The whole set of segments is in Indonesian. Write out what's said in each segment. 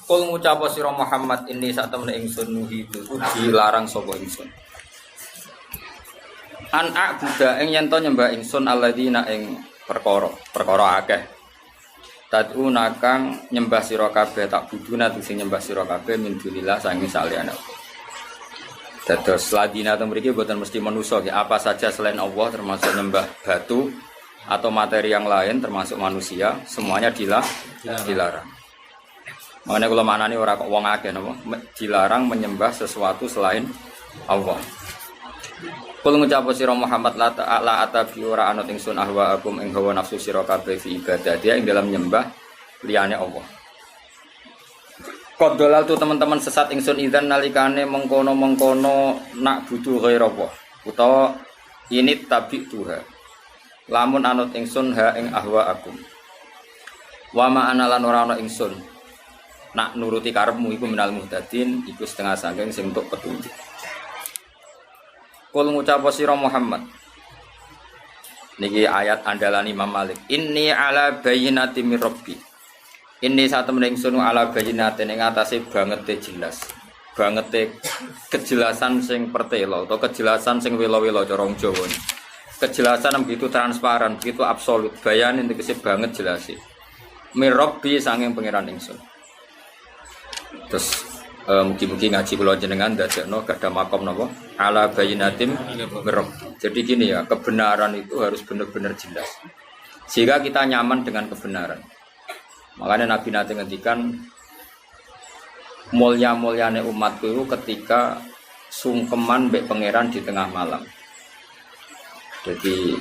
Kul ngucap sira Muhammad ini sak temene ingsun nuhi itu dilarang sapa ingsun. An a'budu ing yen to nyembah ingsun alladzina ing perkara akeh. Tad'una kang nyembah sira kabeh tak buduna sing nyembah sira kabeh min dunillah sange saliyane. Dados ladina teng mriki boten mesti manusa apa saja selain Allah termasuk nyembah batu atau materi yang lain termasuk manusia semuanya dilarang. Makanya kalau maknanya orang kok wong akeh napa dilarang menyembah sesuatu selain Allah. Kul ngucap sira Muhammad la atabi ora anut ingsun ahwaakum ing hawa nafsu sira kabeh fi ibadah dia ing dalam nyembah liyane Allah. Qadolal tu teman-teman sesat ingsun idzan nalikane mengkono-mengkono nak butuh ghairallah utawa ini tabi tuha. Lamun anut ingsun ha ing ahwaakum. Wa ma analan ora ana ingsun nak nuruti karepmu iku minal muhtadin iku setengah saking sing untuk petunjuk. Kul ngucap sira Muhammad. Niki ayat andalan Imam Malik. Inni ala bayyinati mir rabbi. Inni satemene ingsun ala bayyinatin ing atase bangete jelas. Bangete kejelasan sing pertelo atau kejelasan sing wela-wela cara wong Jawa. Kejelasan begitu transparan, begitu absolut. Bayanin tegese banget jelase. Mir rabbi sanging pangeran ingsun. Terus mungkin ngaji kula jenengan dadekno gadah makom napa ala bayyinatim mir. Jadi gini ya, kebenaran itu harus benar-benar jelas. Sehingga kita nyaman dengan kebenaran. Makanya Nabi nanti ngendikan mulya-mulyane umatku itu ketika sungkeman mbek pangeran di tengah malam. Jadi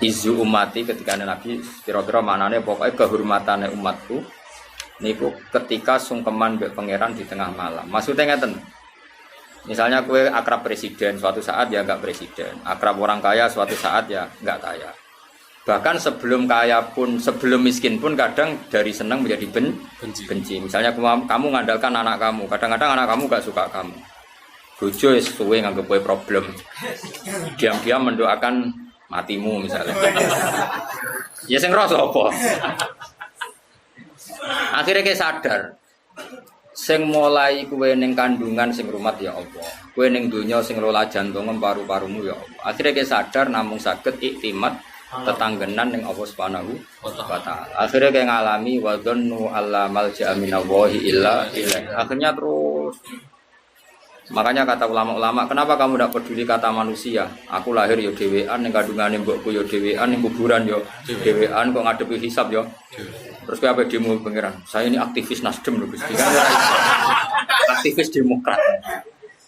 izu umati ketika Nabi kira-kira maknane pokoknya kehormatane umatku niku ketika sungkeman mbek pangeran di tengah malam. Maksudnya ngeten. Misalnya kue akrab presiden suatu saat ya enggak presiden, akrab orang kaya suatu saat ya enggak kaya. Bahkan sebelum kaya pun, sebelum miskin pun kadang dari senang menjadi benci. Misalnya kamu ngandalkan anak kamu, kadang-kadang anak kamu enggak suka kamu. Bojo wis suwe nganggep kowe problem. Diam-diam mendoakan matimu misalnya. Ya sing ngrasa apa? Akhirnya kayak sadar, sing mulai kue neng kandungan sing rumat ya Allah, kue neng dunia sing lola jantung paru-parumu ya Allah. Akhirnya kayak sadar namun sakit iktimat tetanggenan neng Allah Subhanahu wa Ta'ala. Akhirnya kayak ngalami wadonu alla malja'a minallahi illa ilaih. Akhirnya terus. Makanya kata ulama-ulama, kenapa kamu tidak peduli kata manusia? Aku lahir yo dhewean ning kandungane mbokku yo dhewean ning kuburan yo dhewean kok ngadepi hisab yo. Terus kowe apa demo pangeran? Saya ini aktivis Nasdem lho Gusti. Kan aktivis Demokrat.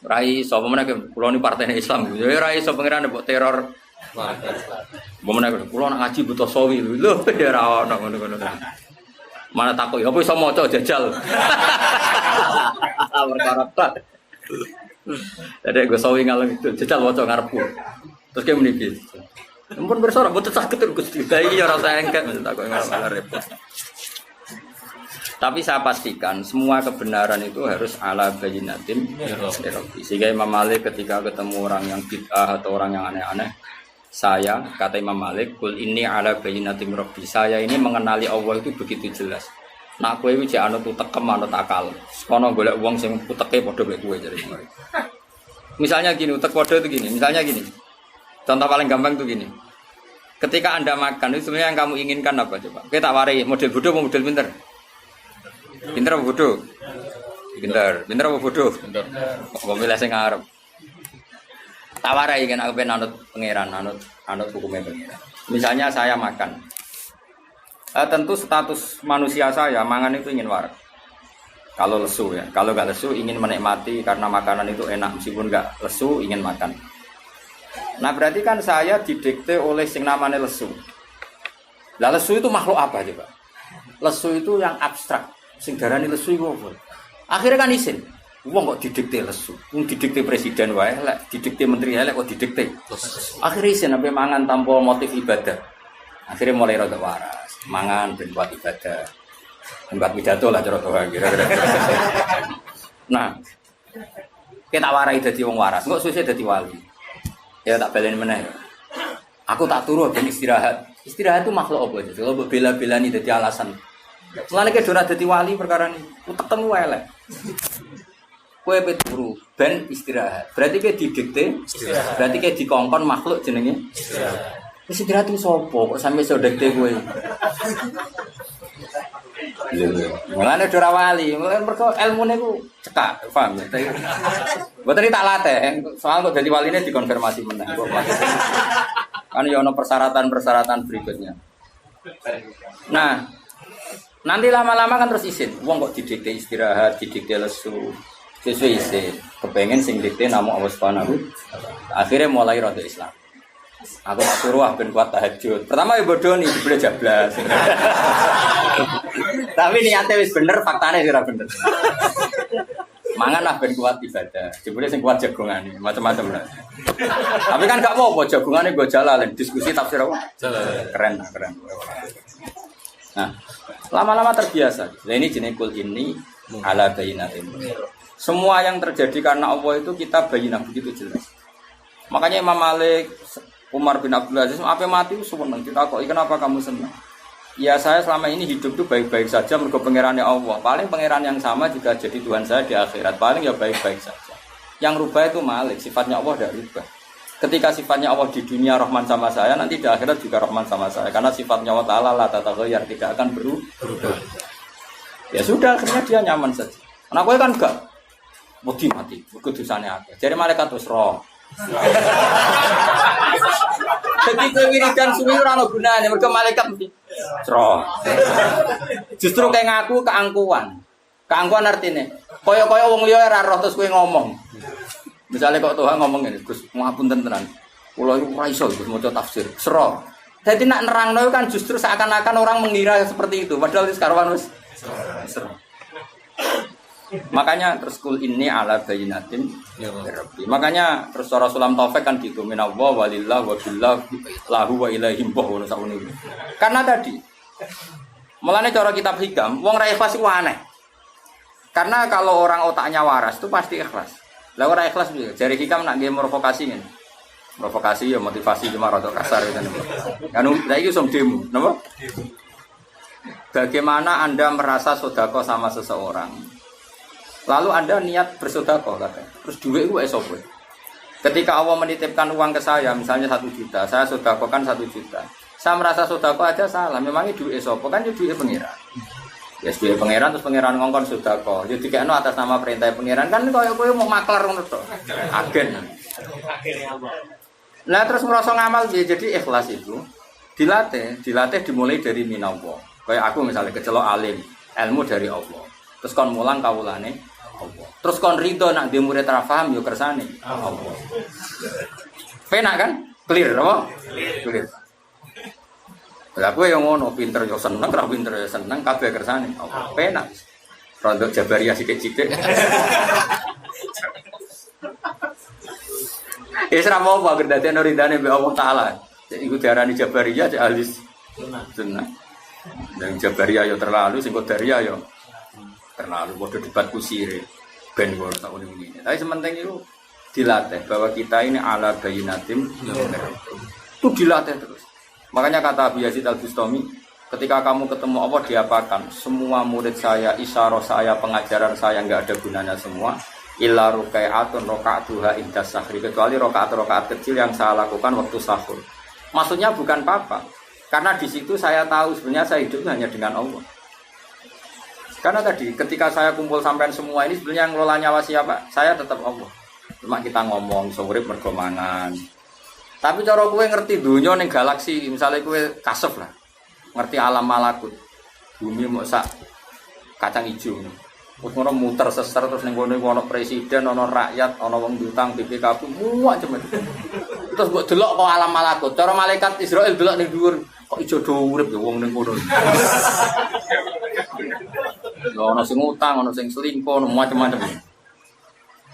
Rai sapa meneh kula ni partai Islam. Ya rai sapa pangeran mbok teror. Mbok meneh kula nak ngaji butuh sawi lho. Ya ora ono ngono-ngono. Mana takut ya apa iso maca jajal. Perkara tak. Jadi gue sawi ngalung itu jajal maca ngarepku. Terus kayak meniki. Ampun bersorak mboten saged Gusti. Lah iki ora usah engket takut ngarep repot. Tapi saya pastikan semua kebenaran itu harus ala bayyinatin rabbi. Sehingga Imam Malik ketika ketemu orang yang bid'ah atau orang yang aneh-aneh, saya kata Imam Malik, kul ini ala bayyinatin rabbi. Saya ini mengenali Allah itu begitu jelas. Nak kowe iki jek anut tekem anut akal. Kono golek wong sing uteke padha mek kowe jare kemarin. Misalnya gini, utek padha itu gini. Misalnya gini. Contoh paling gampang itu gini. Ketika Anda makan itu sebenarnya yang kamu inginkan apa coba? Kita tak warai model bodoh atau model pinter? Pinter apa bodoh? Pinter. Pinter apa bodoh? Pinter. Kok milih sing ngarep. Tak warai kan aku pengen anut pangeran, anut hukumnya pangeran. Misalnya saya makan. Tentu status manusia saya mangan itu ingin waras. Kalau lesu ya, kalau nggak lesu ingin menikmati karena makanan itu enak meskipun nggak lesu ingin makan. Nah berarti kan saya didikte oleh sing namanya lesu. Lah lesu itu makhluk apa coba? Lesu itu yang abstrak. Sing darani lesu itu apa? Akhirnya kan isin. Wong kok didikte lesu. Wong didikte presiden wae, lek didikte menteri lek kok didikte. Akhirnya isin sampai mangan tanpa motif ibadah. Akhirnya mulai rada waras. Mangan ben buat ibadah. Tempat pidato lah cara doa kira-kira. Nah, kita warai dadi wong waras, engko suwe dadi wali. Ya tak baleni meneh. Aku tak turu ben istirahat. Istirahat itu makhluk apa aja? Kalau bela-belani dadi alasan. Mulane ke ora dadi wali perkara niku. Ketemu elek. Kowe peturu ben istirahat. Berarti ke didikte istirahat. Berarti ke dikongkon makhluk jenenge istirahat. Wis istirahat ku sapa kok sampe iso dikte kowe. Mulane ora wali, mulane mergo ilmune ku cekak, paham ya. Mboten tak latih, soal kok dadi waline dikonfirmasi meneh. Kan ya ono persyaratan-persyaratan berikutnya. Nah, nanti lama-lama kan terus isin. Wong kok didikte istirahat, didikte lesu. Sesuai isin. Kepengen sing dikte namung Allah Subhanahu. Akhirnya mulai rada Islam. Aku tak suruh ben kuat tahajud. Pertama ya bodoh nih, dibeli jablas. Tapi niatnya wis bener, faktanya sih ora bener. Mangan lah ben kuat ibadah. Jebule sing kuat jagongane, macam-macam lah. Tapi kan gak apa-apa jagongane go jalan diskusi tafsir apa? Keren. Nah, lama-lama terbiasa. Nah ini jenis kul ini ala bayinatin. Semua yang terjadi karena Allah itu kita bayinah begitu jelas. Makanya Imam Malik, Umar bin Abdul Aziz, apa mati seneng. Kita kok kenapa kamu senang? Ya saya selama ini hidup itu baik-baik saja mergo pangerannya Allah. Paling pangeran yang sama juga jadi Tuhan saya di akhirat. Paling ya baik-baik saja. Yang rubah itu Malik, sifatnya Allah tidak rubah. Ketika sifatnya Allah di dunia Rahman sama saya, nanti di akhirat juga Rahman sama saya. Karena sifatnya Allah Ta'ala la tataghayyar, tidak akan berubah. Ya sudah, akhirnya dia nyaman saja. Anak gue kan enggak wedi mati, kudusane akeh. Jadi malaikat wis roh. Jadi kowe wiridan suwi ora ono gunane, mergo malaikat mesti roh. Justru kayak ngaku keangkuhan. Keangkuhan artine kaya-kaya wong liya ora roh terus kowe ngomong. Misalnya kok Tuhan ngomong ngene, Gus, ngapunten tenan. Kula iku ora iso Gus maca tafsir. Sero. Dadi nak nerangno kan justru seakan-akan orang mengira seperti itu, padahal wis karuan wis sero. Makanya terus kul ini ala bayinatin ya Rabbi. Makanya terus Rasulullah Taufik kan gitu minallah walillah wa billah lahu wa ilaihim boh sakune. Karena tadi mulane cara kitab hikam wong ra ikhlas iku aneh. Karena kalau orang otaknya waras itu pasti ikhlas. Lah ora ikhlas piye? Jari hikam nak nggih provokasi ngene. Provokasi ya motivasi cuma rada kasar gitu. Kan lha iki som demo, napa? Bagaimana Anda merasa sedekah sama seseorang? Lalu Anda niat bersedekah katanya. Terus duit itu esok. Ketika Allah menitipkan uang ke saya, misalnya 1 juta, saya sedekahkan 1 juta. Saya merasa sedekah aja salah. Memangnya duit esok kan duit pengiran. Ya duit pengiran terus pengiran ngongkon sedekah. Jadi dikene atas nama perintah pengiran kan koyo mau maklar ngono to. Agen. Nah terus merasa ngamal jadi ikhlas itu dilatih dimulai dari minallah. Kayak aku misalnya kecelok alim, ilmu dari Allah. Terus kon mulang kawulane Allah. Terus kon ridho nak dia murid ra paham yo kersane Allah. Penak kan? Clear apa? Clear. Lah kowe yo ngono, pinter yo seneng, ra pinter yo seneng, kabeh kersane Allah. Penak. Rondo Jabariyah sithik-sithik. Isra mau apa gendane ridane mbek Allah taala. Iku diarani Jabariyah cek ahli sunnah. Dan Jabariyah yo terlalu, sing Qadariyah yo terlalu bodoh debat kusir ben ngono tak ngene. Tapi sementing itu dilatih bahwa kita ini ala bayinatim itu dilatih terus. Makanya kata Abu Yazid Al-Bustami, ketika kamu ketemu Allah diapakan? Semua murid saya, isyarah saya, pengajaran saya enggak ada gunanya semua. Illa rukai'atun rakaatuha indas sahri, kecuali rakaat-rakaat kecil yang saya lakukan waktu sahur. Maksudnya bukan apa-apa. Karena di situ saya tahu sebenarnya saya hidup hanya dengan Allah. Karena tadi ketika saya kumpul sampean semua ini sebenarnya yang ngelola nyawa siapa? Saya tetap Allah. Cuma kita ngomong sore mergo mangan. Tapi cara kowe ngerti dunia ning galaksi, misalnya kowe kasef lah. Ngerti alam malakut. Bumi mau sak kacang hijau. Terus ngono muter seser terus ning kono ono presiden, ono rakyat, ono wong diutang BPKB, macam itu. Terus mbok delok kok alam malakut. Cara malaikat Israil delok ning dhuwur kok ijo do urip ya wong ning kono. Ono sing utang, ono sing selingkuh, ono macam-macam.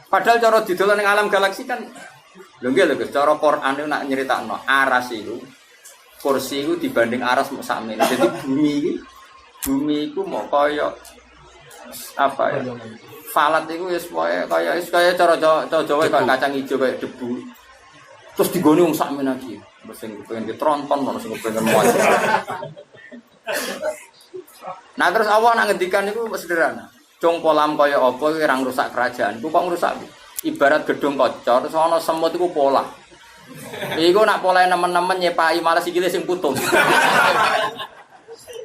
Padahal cara didelok ning alam galaksi kan lho nggih lho Gus, cara Quran itu nak nyeritakno aras itu kursi itu dibanding aras mok sakmene. Jadi bumi iku mau kaya apa ya? Falat itu wis kaya cara Jawa kaya kacang hijau kaya debu. Terus digone wong sakmene iki. Sing pengen ditronton, ono sing pengen muat. Nah terus Allah nak ngendikan itu sederhana. Cung polam kaya apa kowe ora ngrusak kerajaan. Ku kok ngrusak. Ibarat gedung kocor terus ana semut iku pola. Iku nak polahe nemen-nemen nyepaki malah sikile sing putus.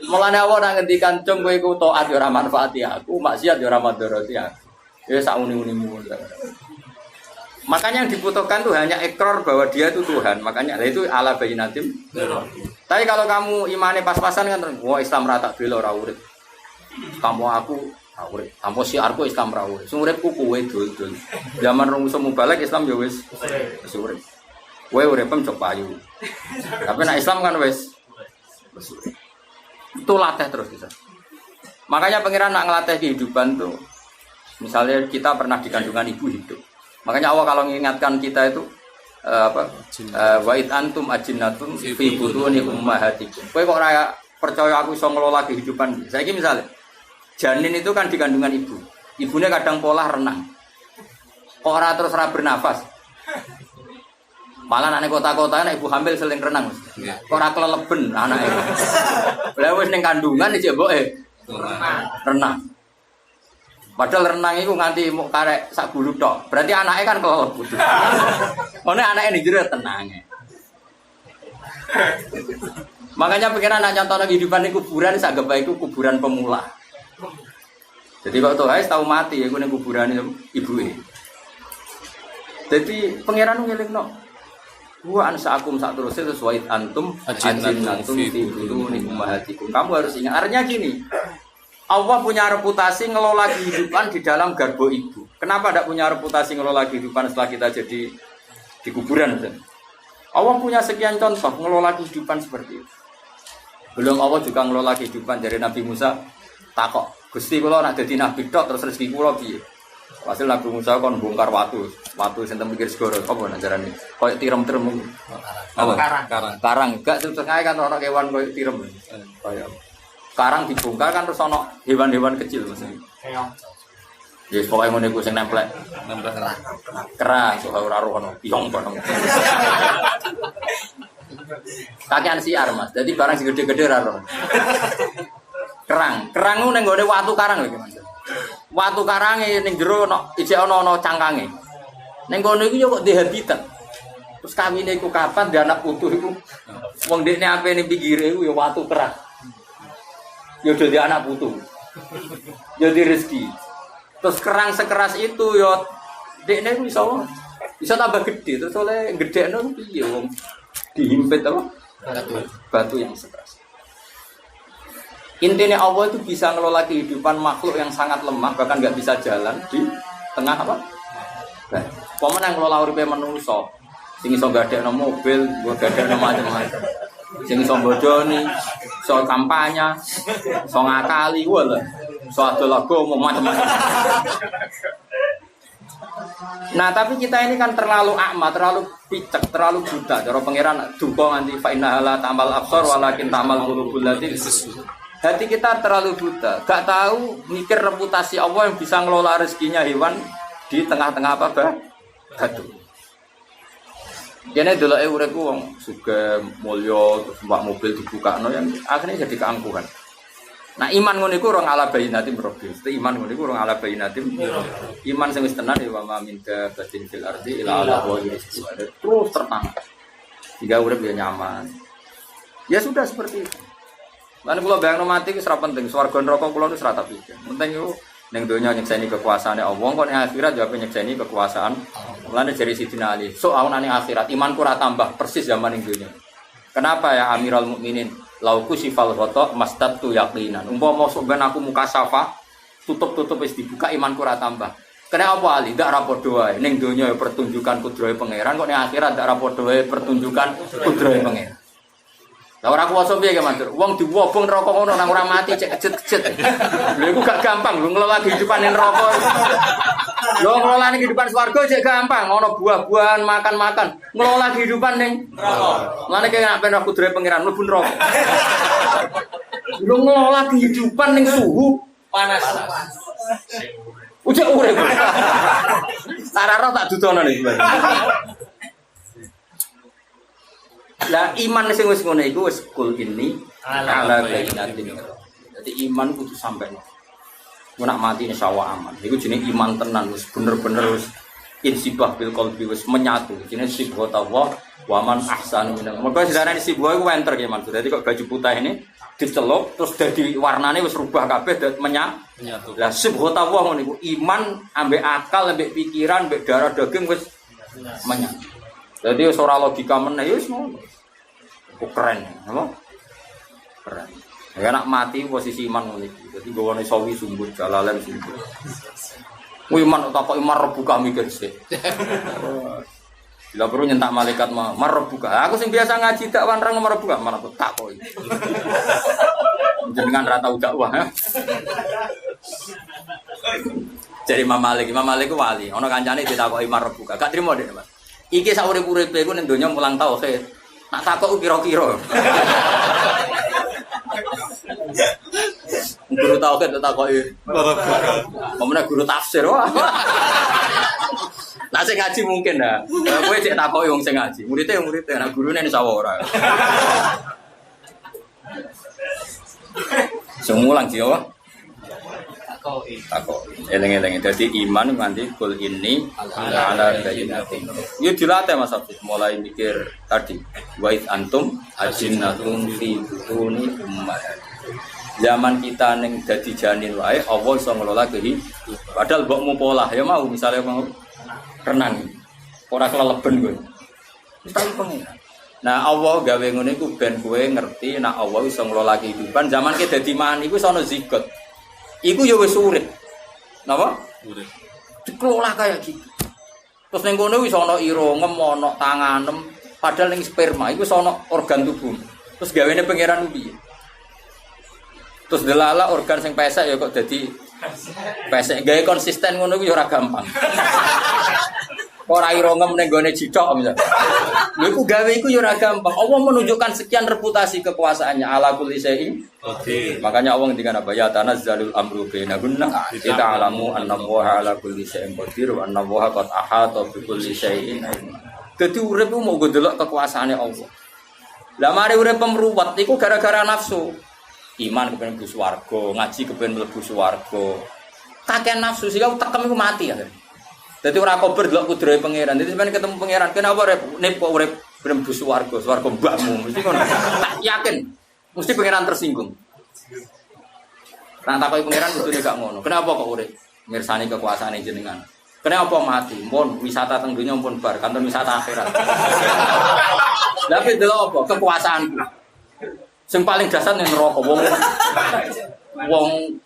Mulane Allah nak ngendikan cung kowe iku taat ya ora manfaati aku, maksiat ya ora madharati aku. Ya sak uni-unimu. Makanya yang dibutuhkan tuh hanya ikrar bahwa dia itu Tuhan. Makanya itu ala bayinatim. Tapi kalau kamu imane pas-pasan kan, wah Islam rata bela ora urip. Kamu aku ora urip. Kamu siarku Islam ora urip. Sing uripku kowe dul-dul. Zaman rong iso mubalek Islam ya wis urip. Kowe uripem cok payu. Tapi nek Islam kan wis urip. Itu latih terus kita. Makanya pangeran nak ngelatih kehidupan tuh. Misalnya kita pernah di kandungan ibu hidup. Makanya Allah kalau mengingatkan kita itu wa'id antum ajinnatun fi butuni ummahatikum. Kowe kok ora percaya aku iso ngelola kehidupan. Saiki misalnya janin itu kan di kandungan ibu. Ibunya kadang pola renang. Kok ora terus ora bernafas. Malah nek kota-kota nek ibu hamil sering renang. Kok ora keleleben anake. Lah wis ning kandungan iki mboke renang. Padahal renang itu nganti mau karek sak bulu tok. Berarti anaknya kan kelelep. Mana anaknya ning jero tenange. Makanya pikiran anak contoh kehidupan di kuburan sak geba iku kuburan pemula. Jadi kok tuh guys tahu mati iku ning kuburan ibuke. Jadi pangeran ngelingno. Wa ansaakum sak terus sesuai antum ajinnatum fi butuni ummahatikum. Kamu harus ingat artinya gini. Allah punya reputasi ngelola kehidupan di dalam garbo ibu. Kenapa tidak punya reputasi ngelola kehidupan setelah kita jadi di kuburan? Allah punya sekian contoh ngelola kehidupan seperti itu. Belum Allah juga ngelola kehidupan dari Nabi Musa. Takok, Gusti kula nak dadi nabi tok terus rezeki kula piye? Hasil Nabi Musa kon bongkar watu sing tem pikir segoro apa ajarane? Koyo tirem-tirem. Apa? Karang. Gak terus kae kan ana kewan koyo tirem. Koyo karang dibongkar kan terus ana hewan-hewan kecil maksudnya. Keong. Ya pokoke ngene iku sing nempel kerang sok ora rono piong kono. Kakean siar Mas. Jadi barang sing gede-gede ora rono. Kerang ku ning gone watu karang lho Mas. Watu karange ning jero ono ijek ono cangkange. Ning kono iku yo kok di habitat. Terus kawine iku kapan di anak putu iku. Wong dekne ape ning pinggire iku yo watu kerang. Yo dadi anak putu. Yo di rezeki. Terus kerang sekeras itu yo dekne iku bisa tambah gede terus oleh gedekno piye wong dihimpit apa? Batu yang sekeras. Intinya Allah itu bisa ngelola kehidupan makhluk yang sangat lemah bahkan enggak bisa jalan di tengah apa? Pomen yang ngelola uripe manungsa. Sing iso gadekno mobil, gadekno macam-macam. Sing iso bodoni, iso kampanye, iso ngakali wae. Iso adol agama macam-macam. Nah, tapi kita ini kan terlalu akma, terlalu picek, terlalu buta. Cara pangeran duka nganti fa inna la ta'mal absar walakin ta'mal qulubul lati. Hati kita terlalu buta, gak tahu mikir reputasi Allah yang bisa ngelola rezekinya hewan di tengah-tengah apa batu. Kene delok uripku wong sugih mulya terus mbak mobil dibukakno yang akhirnya jadi keangkuhan. Nah iman ngono iku ora ala bayinatim rabbi. Iman ngono iku ora ala bayinatim. Iman sing wis tenan ya wa min batin fil ardi ila ala wa rizqi. Terus tertang. Jika urip ya nyaman. Ya sudah seperti itu. Lan kula bayangno mati wis ora penting, swarga neraka kula wis ora tak pikir. Penting iku ning donya nyekseni kekuasaane Allah, kok ning akhirat ya nyekseni kekuasaan. Mulane jari Sidina Ali, sok ana ning akhirat imanku ora tambah persis zaman ning donya. Kenapa ya Amirul Mukminin? Lauku sifal ghata mastatu yaqinan. Umpama sok ben aku muka safa, tutup-tutup wis dibuka imanku ora tambah. Kena apa Ali? Ndak ra padha wae. Ning donya ya pertunjukan kudrahe pangeran, kok ning akhirat ndak ra padha wae pertunjukan kudrahe pangeran. Lah ora kuwasa piye ge Mansur? Wong diwobong neraka ngono nang ora mati cek kejet-kejet. Lha iku gak gampang lho ngelola kehidupan ning neraka. Lho ngelola kehidupan swarga cek gampang, ono buah-buahan, makan-makan. Ngelola kehidupan ning neraka. Lane kaya nek ben kudrahe pangeran mlebu neraka. Lho ngelola kehidupan ning suhu panas. Ujek urip. Sarara tak dudono nih. Lah iman sing wis ngono iku wis kul ini ala bainatin. Jadi iman kudu sampai. Mun nak mati insyaallah aman. Iku jenenge iman tenan wis bener-bener wis insibah bil qalbi wis menyatu. Jenenge sibghatullah wa man ahsanu minal. Mergo sejarane sibgha iku enter ki man. Dadi kok baju putih ini dicelup terus dadi warnane wis rubah kabeh dadi menyatu. Lah sibghatullah ngono iku iman ambek akal ambek pikiran ambek darah daging wis menyatu. Dadi wis ora logika meneh wis ngono. Keren, apa? Keren. Ya nak mati posisi iman ngono iki. Dadi gawane sawi sumbut jalalan sumbut. Kuwi iman tak kok iman rebuka mikir sih. Bila perlu nyentak malaikat mar rebuka. Aku sing biasa ngaji dak wan rang mar rebuka mana tak kok. Jenengan ra tau dakwah. Jadi Imam Malik ku wali. Ana kancane ditakoki mar rebuka. Gak trimo Dik, Mas. Iki sak urip-uripe iku ning donya mulang tauhid. Nak takok kira-kira. Guru tauhid takoki. Pemene guru tafsir wah. Lah sing ngaji mungkin dah. Kowe cek takoki wong sing ngaji. Murid-e nek gurune insyaallah ora. Semulang sih apa? Takoki. Eleng-eleng dadi iman nganti kul ini ala bayyinatin. Yo dilatih Mas Habib mulai mikir tadi. Wa id antum ajinnatun fi butuni ummahat. Zaman kita ning dadi janin wae Allah iso ngelola kehidupan. Padahal mbokmu pola ya mau misalnya mau renang. Ora keleleben kowe. Wis tak pengen. Nah Allah gawe ngono iku ben kowe ngerti nek Allah iso ngelola kehidupan. Zaman ki dadi mani iku sono zigot. Iku ya wis urip. Napa? Urip. Dikelola kayak gitu. Terus ning kono wis ana irungem, ana tanganem, padahal ning sperma iku wis ana organ tubuh. Terus gawene pangeran piye? Terus delala organ sing pesek ya kok dadi pesek. Gawe konsisten ngono ku ya ora gampang. Ora irungem ning gone jithok misal. Lha iku gawe iku ya ora gampang. Allah menunjukkan sekian reputasi kekuasaannya ala kulli syai'in. Makanya Allah ngendikan apa ya tanazzalul amru bainahunna kita alamu annallaha ala kulli syai'in qadir wa annallaha qad ahata bi kulli syai'in. Dadi urip ku mau ndelok kekuasaane Allah. Lah mari urip pemruwet iku gara-gara nafsu. Iman kepen mlebu swarga, ngaji kepen mlebu swarga. Kakek nafsu sing tekem iku mati ya. Dadi ora kober delok kudrahe pangeran. Dadi sampeyan ketemu pangeran, kenapa urip kok urip mlebu swarga, swarga mbahmu. Mesti ngono. Tak yakin mesti pangeran tersinggung. Nang takoki pangeran kudune gak ngono. Kenapa kok urip? Mirsani kekuasaane jenengan. Kenapa mati? Mun wisata teng donya pun bar, kantor wisata akhirat. Lah piye delok apa? Kekuasaanku. Sing paling dasar ning neraka wong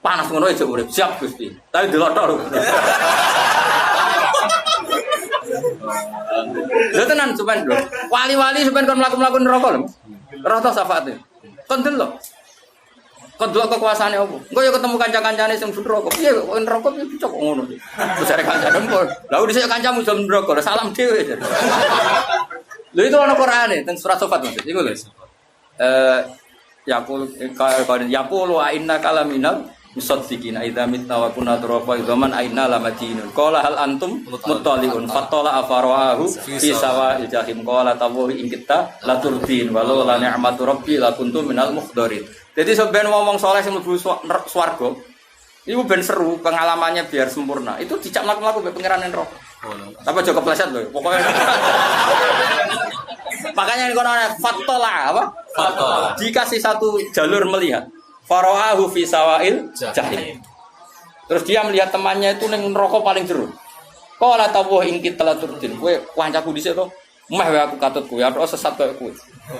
panas ngono aja urip siap Gusti. Tapi delok tok lho. Lha tenan sampean lho. Wali-wali sampean kon mlaku-mlaku neraka lho. Ora tau syafaate. Kon delok. Kon delok kekuasaane opo? Engko ya ketemu kanca-kancane sing neraka. Piye kok neraka piye cocok ngono. Terus arek kancane empol. Lah dhisik kancamu jam neraka, salam dhewe. Lha itu ana Qur'ane teng surat Safat Mas. Iku lho. Yaqulu inna kalaminal musaddiqin idza mitna wa kunna turafa idzaman aina lamadinun qala hal antum muttaliun fatala afarahu fi sawa'il jahim qala tawahi in kita laturdin walau la ni'matu rabbi la kuntum minal mukhdarin. Jadi sampeyan ngomong saleh sing mlebu swarga iku ben seru pengalamannya biar sempurna. Itu dicak mlaku-mlaku be pangeran neraka. Tapi aja kepleset lho pokoknya. Makanya ini kono fatala apa? Fatala. Dikasih satu jalur melihat. Farahu fi sawa'il jahim. Terus dia melihat temannya itu ning neraka paling jero. Qala tawah ing kita laturdin. Kowe kancaku dhisik to. Meh wae aku katut kowe, ora sesat koyo kowe.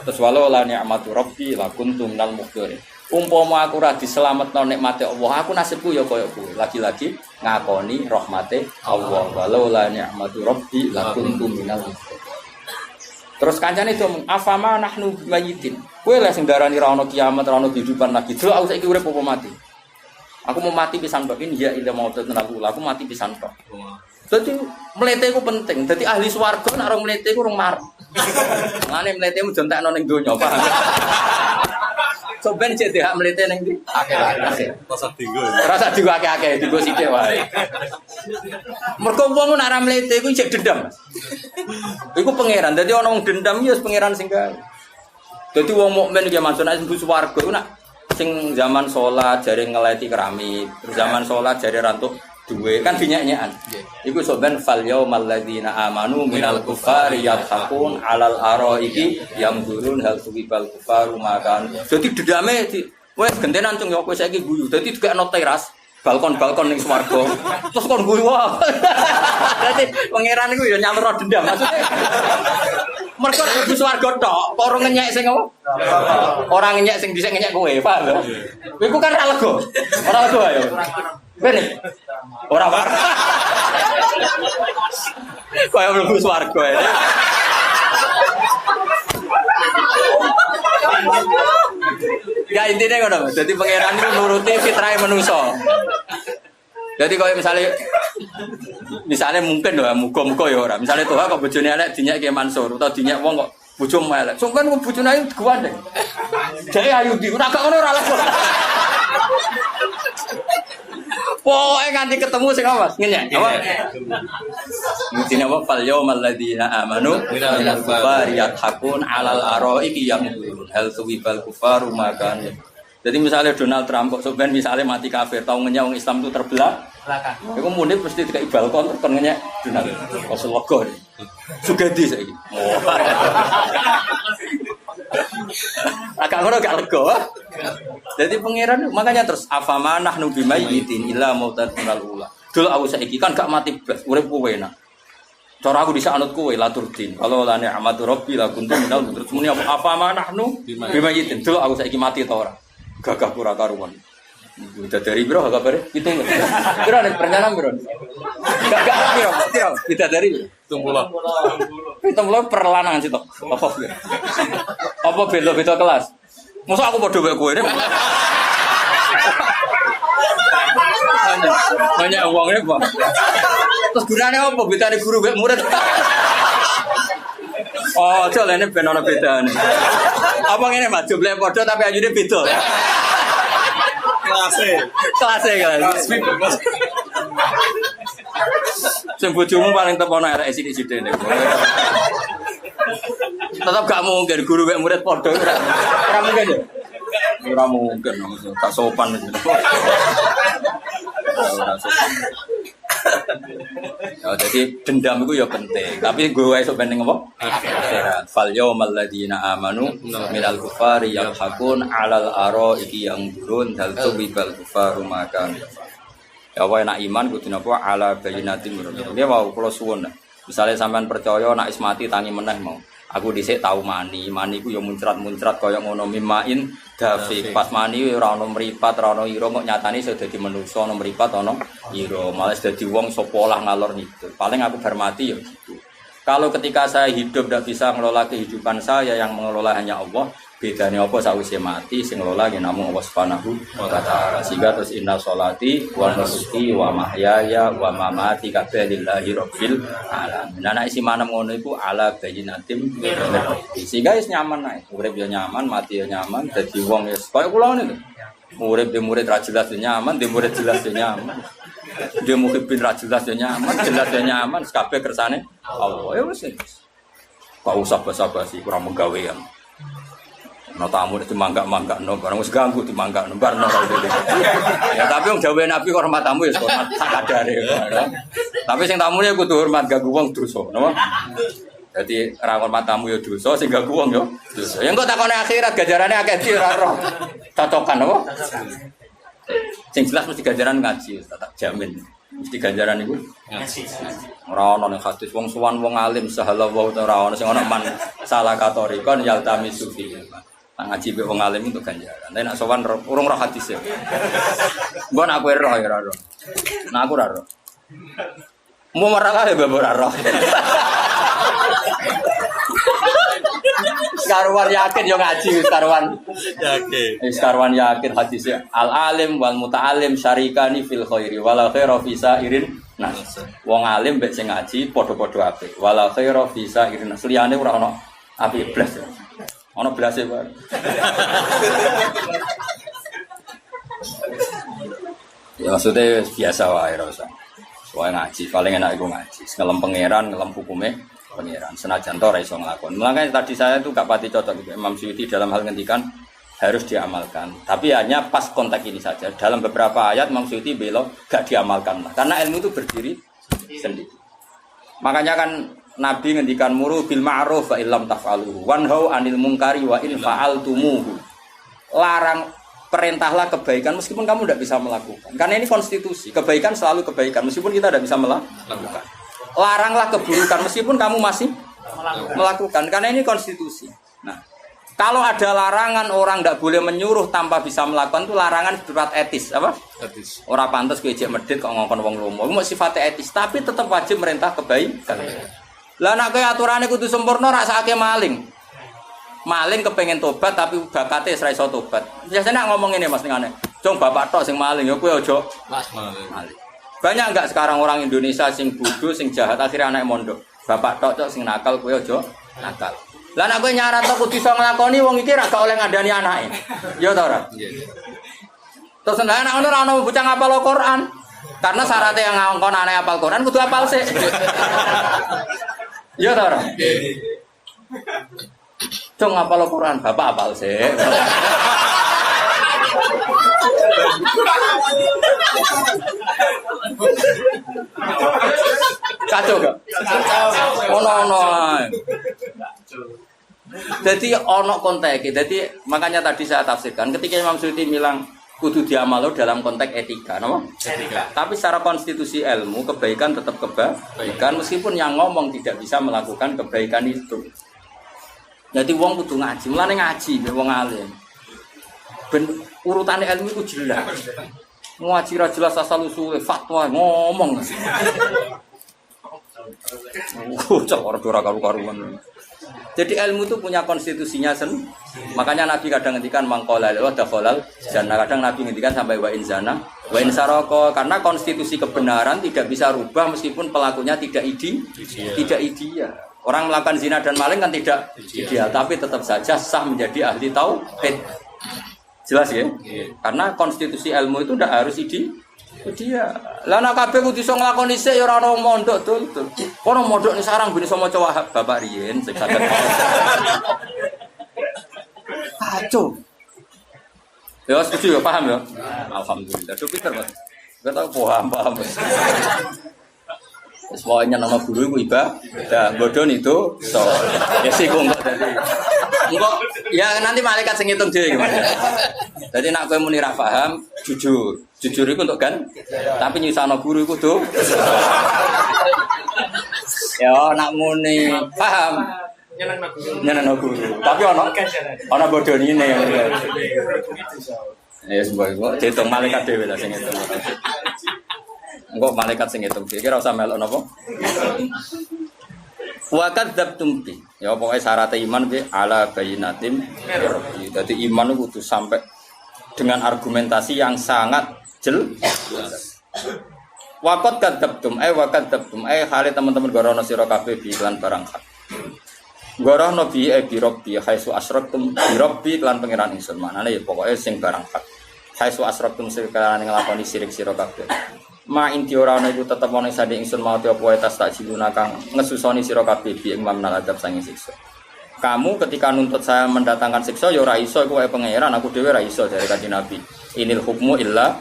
Terus walau la ni'matu rabbi la kuntum minal muqtarin. Umpama aku ora diselametno nikmate Allah, aku nasibku ya koyo kowe. Lagi-lagi ngakoni rahmate Allah. Walau la ni'matu rabbi la kuntum minal muqtarin. Terus kancane itu afama nahnu mayitin. Kowe lek sing darani ra ono kiamat, ra ono kehidupan lagi. Delok aku saiki urip apa mati. Aku mau mati pisan tok ini ya ila maut tenaku. Aku mati pisan tok. Dadi mlete iku penting. Dadi ahli swarga nek ora mlete iku urung marep. Mane mlete mu jontekno ning donya, paham. Soben cek hak mlete ning ndi? Akeh. Rasa dinggo. Rasa dinggo akeh-akeh, dinggo sithik wae. Mergo wong nek ora mlete iku cek dendam. Iku pangeran. Dadi ana wong dendam ya wis pangeran sing gawe. Dadi wong mukmin iki maksud nek mlebu swarga iku nak sing zaman sholat jari ngeleti keramik, terus zaman sholat jari rantuk duwe kan dinyanyian. Iku soben fal yaumal ladzina amanu minal kufari yadhakun alal araiki yamdurun hal tuwibal kufaru makan. Dadi dedame wes gentenan cung yo kowe saiki guyu. Dadi digekno teras, balkon-balkon ning swarga. Terus kon guyu wae. Dadi pangeran iku yo nyalur dendam maksudnya. Mergo kudu swarga tok, kok ora ngenyek sing apa? Ora ngenyek sing dhisik ngenyek kowe, paham lho. Iku kan ra lega. Ora lega ayo. Bene. Ora war. Kaya mlebu swarga ya. Ya intinya ngono, dadi pangeran iku nuruti fitrahe manusa. Jadi kalau misalnya mungkin doa muka-muka ya orang. Misalnya Tuhan kok bojone elek dinyak kayak Mansur atau dinyak wong kok bojomu elek. Sungkan kok bojone ayu digandeng. Jadi ayu di ora gak ngono ora lah. Pokoke nganti ketemu sing awas ngenyek. Apa? Mungkin apa fal yaumal ladzina amanu minal kufari yadhakun alal araiki yamdurun hal tuwibal kufaru makan. Jadi misalnya Donald Trump kok sebenarnya misalnya mati kafir, tahu ngenyek orang Islam itu terbelah belakang. Iku muni pasti dikai balkon terus ngenyek Donald. Kok lega. Sugadi saiki. Agak ngono gak lega. Jadi pangeran makanya terus afamanah nubi mayyitin illa mautan ula. Dulu aku saiki kan gak mati blas, urip kowe enak. Cara aku bisa anut kowe laturdin. Kalau la ni'matu rabbi la kuntu minal terus muni afamanah nu bimayyitin. Dulu aku saiki mati ta ora? Gagah pura karuan. Udah dari biro gak bare? Kita enggak. Biro nek perencanaan biro. Gak biro. Kita dari biro. 70. 70 perlanangan sitok. Apa beda-beda kelas? Masa aku padha wae kowe ne. Banyak uangnya, Pak. Terus gunane apa bedane guru mek murid? Oh, jolene ben ana bedane. Apa ngene, Mas? Jumlahe padha tapi ayune beda. Kelas. Sing bojomu paling tepono arek sithik-sithik nek. Tetap gak mungkin guru mek murid padha ora mungkin ya. Ora mungkin tak sopan itu. Ya, jadi dendam itu ya penting, tapi gue esok penting apa? Fal yaumal ladzina amanu minal kufari yadhakun alal araiki yamdurun hal tuwibal kufaru makan. Ya wae nak iman kudu napa ala bayyinatin min rabbih. Nggih wau kula suwun. Misale sampean percaya nak ismati tangi meneh mau. Aku dhisik tau mani ku ya muncrat-muncrat kaya ngono mimain dafik. Pas mani ora ono mripat, ora ono ira kok nyatane iso dadi manusa ono mripat ono ira. Malah dadi wong sapa lah ngalor ngidul. Paling aku bar mati ya gitu. Kalau ketika saya hidup tidak bisa mengelola kehidupan saya yang mengelola hanya Allah, bedanya apa sausé mati sing ngelola ya namung Allah Subhanahu wa taala. Sehingga terus inna sholati wa nusuki wa mahyaya wa mamati kabeh lillahi rabbil alamin. Nah nek isi manem ngono iku ala bayyinatim sehingga wis nyaman ae. Urip ya nyaman, mati ya nyaman, dadi wong wis koyo kula niku. Urip de murid ra jelas ya nyaman, de murid jelas ya nyaman. Dia muhibin ra jelas ya nyaman, jelas ya nyaman, kabeh kersane Allah. Ya wis. Kok usah basa-basi kurang menggawean. No tamu itu manggak-manggak no barang wis ganggu di manggak no barno ya tapi wong jawabe Nabi kok hormat tamu ya hormat sak kadare tapi sing tamune kudu hormat ganggu wong dosa napa dadi ora hormat tamu ya dosa sing ganggu wong ya dosa ya engko takone akhirat gajarane akeh di ora roh cocokan napa sing jelas mesti gajaran ngaji tak jamin mesti ganjaran iku ngaji ora ono ning hadis wong suwan wong alim sahala wa ora ono sing ono man salah katori kon yaltami sufi ngaji be wong alim untuk ganjaran. Nek sowan urung roh hadis ya. Mbok nek kowe roh ya ora roh. Nah aku ora roh. Mau marah ya mbok ora roh. Karuan yakin yo ngaji wis karuan. Yakin. Wis karuan yakin hadis ya. Al alim wal muta'alim syarikani fil khairi wala khairu fi sa'irin nas. Wong alim mbek sing ngaji padha-padha apik. Wala khairu fi sa'irin nas. Liyane ora ono apik blas. Ono blase bae. Ya maksudnya biasa wae ora usah. Soale ngaji paling enak iku ngaji. Ngelem pangeran, ngelem hukume pangeran. Senajan to ora iso nglakoni. Makanya tadi saya tuh gak pati cocok Imam Suyuti dalam hal ngendikan harus diamalkan. Tapi hanya pas konteks ini saja. Dalam beberapa ayat Imam Suyuti belok gak diamalkan lah. Karena ilmu itu berdiri sendiri. Makanya kan Nabi ngendikan muru bil ma'ruf wa illam taf'aluhu wanhau 'anil munkari wa in fa'altumuhu. Larang, perintahlah kebaikan meskipun kamu tidak bisa melakukan. Karena ini konstitusi. Kebaikan selalu kebaikan meskipun kita tidak bisa melakukan. Laranglah keburukan meskipun kamu masih melakukan. Karena ini konstitusi. Nah, kalau ada larangan orang tidak boleh menyuruh tanpa bisa melakukan itu larangan berat etis, apa? Etis. Orang pantas gue ejek medit kok ngongkon wong lomo. Itu sifatnya etis, tapi tetap wajib merintah kebaikan. Lah nek aturannya kudu sempurna rak sakake maling. Maling kepengen tobat tapi bakate ora iso tobat. Biasanya ngomong ini Mas ngene. Jong bapak tok sing maling ya kowe aja maling. Banyak enggak sekarang orang Indonesia sing bodoh, sing jahat akhirnya anak mondok. Bapak tok sing nakal kowe aja nakal. Lah nek kowe nyarat tok kudu iso nglakoni wong iki ra gak oleh ngandani anake. Ya ta ora? Iya. Terus nek anak ora ono bocah ngapal Al-Qur'an. Karena syaratnya yang ngongkon anake hafal Qur'an kudu hafal sik. Ya ta ora? Cung hafal Al-Qur'an, bapak hafal sik. Kacau gak? Ono. Jadi ono konteks. Jadi makanya tadi saya tafsirkan ketika Imam Suyuti bilang kudu diamalo dalam konteks etika, no? Etika. Tapi secara konstitusi ilmu kebaikan tetap kebaikan meskipun yang ngomong tidak bisa melakukan kebaikan itu. Jadi wong kudu ngaji, mulane ngaji wong alim. Ben urutane ilmu itu jelas. Ngaji ra jelas asal usule fatwa ngomong. Cok ora karu-karuan. Jadi ilmu itu punya konstitusinya sendiri. Makanya Nabi kadang ngendikan mangqala wa dakhalal jannah. Kadang Nabi ngendikan sampai wa in zana wa in saraka karena konstitusi kebenaran tidak bisa rubah meskipun pelakunya tidak ideal. Orang melakukan zina dan maling kan tidak ideal, tapi tetap saja sah menjadi ahli tauhid. Jelas ya? Karena konstitusi ilmu itu tidak harus ideal. Lah nek kabeh kudu iso nglakoni sik ya ora ono mondok dul. Kono mondok ni sarang ben iso maca Wahab Bapak riyen sing saged. Kacau. Ya setuju ya, paham ya? Alhamdulillah. Cukup pinter, Mas. Enggak tahu paham. Semuanya nama guru ibu ibadah, bodoh itu so, ya sih enggak jadi, enggak, ya nanti malaikat sing ngitung dhewe gimana. Jadi nak kowe muni ra paham, jujur itu untuk kan, tapi nyusahno guru iku tuh. Ya nak muni paham, nyenengno guru, tapi ana bodoh ini yang ya sebuah dihitung malaikat dhewe lah sing ngitung. Engko malaikat sing ngitung iki ora usah melok napa. Wa kadzabtum bi. Ya pokoke syarat iman bi ala bayyinatin rabbi. Dadi iman itu kudu sampai dengan argumentasi yang sangat jelas. Wa kadzabtum hale teman-teman gorono sira kabeh bi iklan barang hak. Gorono bi bi rabbi haitsu asyraktum bi rabbi lan pangeran ingsun. Manane ya pokoke sing barang hak. Haitsu asyraktum sekalian nglakoni syirik sira kabeh. Ma inti ora ana iku tetep ana sande ingsun mau apa wae tas tak jiluna kang ngesusoni sira kabeh bi ing mamnal adab sange siksa. Kamu ketika nuntut saya mendatangkan siksa ya ora iso iku wae pangeran aku dhewe ora iso dari Kanjeng Nabi. Inil hukmu illa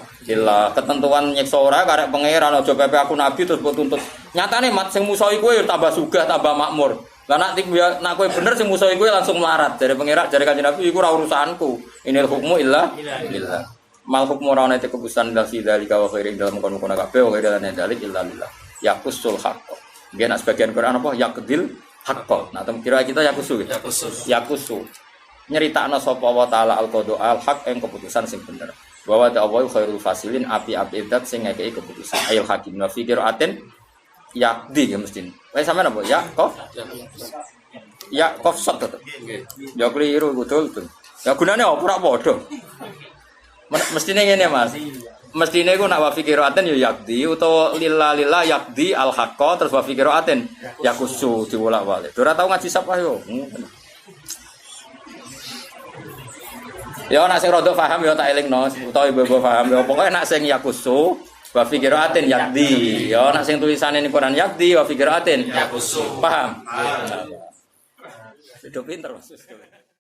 ketentuan nyiksa ora karek pangeran aja pepe aku nabi terus mbok tuntut. Nyatane mat sing musuhi kowe ya tambah sugih tambah makmur. Lah nak kowe bener sing musuhi kowe langsung melarat dari pangeran dari Kanjeng Nabi iku ora urusanku. Inil hukmu illa mal hukmu ora ana keputusan dalsi dalika wa khairin dalam kono-kono kabeh wa khairin dalik illa lillah yaqusul haqq. Nggih nak sebagian Quran apa yaqdil haqq. Nah tem kira kita yaqusu gitu. Yaqusu. Nyeritakno sapa wa taala al-qada al-haq ing keputusan sing bener. Bahwa ta Allah khairul fasilin api-api zat sing ngekeki keputusan. Ayul hakim wa fi qiraatin yaqdi ya mesti. Wis sampean apa ya qaf? Ya qaf sat tetep. Ya keliru betul. Ya gunane apa ora padha. Mestine ngene Mas. Mestine iku nak wa fikiraten ya yakdi utawa lillah yakdi al haqqa terus wa fikiraten yakusu diwolak-walik. Ora tau ngaji sapa yo. Ya nak sing rada paham ya tak elingno utawa ibu-ibu paham ya pokoke nak sing yakusu wa fikiraten yakdi. Ya nak sing tulisane ning Quran yakdi wa fikiraten yakusu. Paham? Hidup pinter Mas.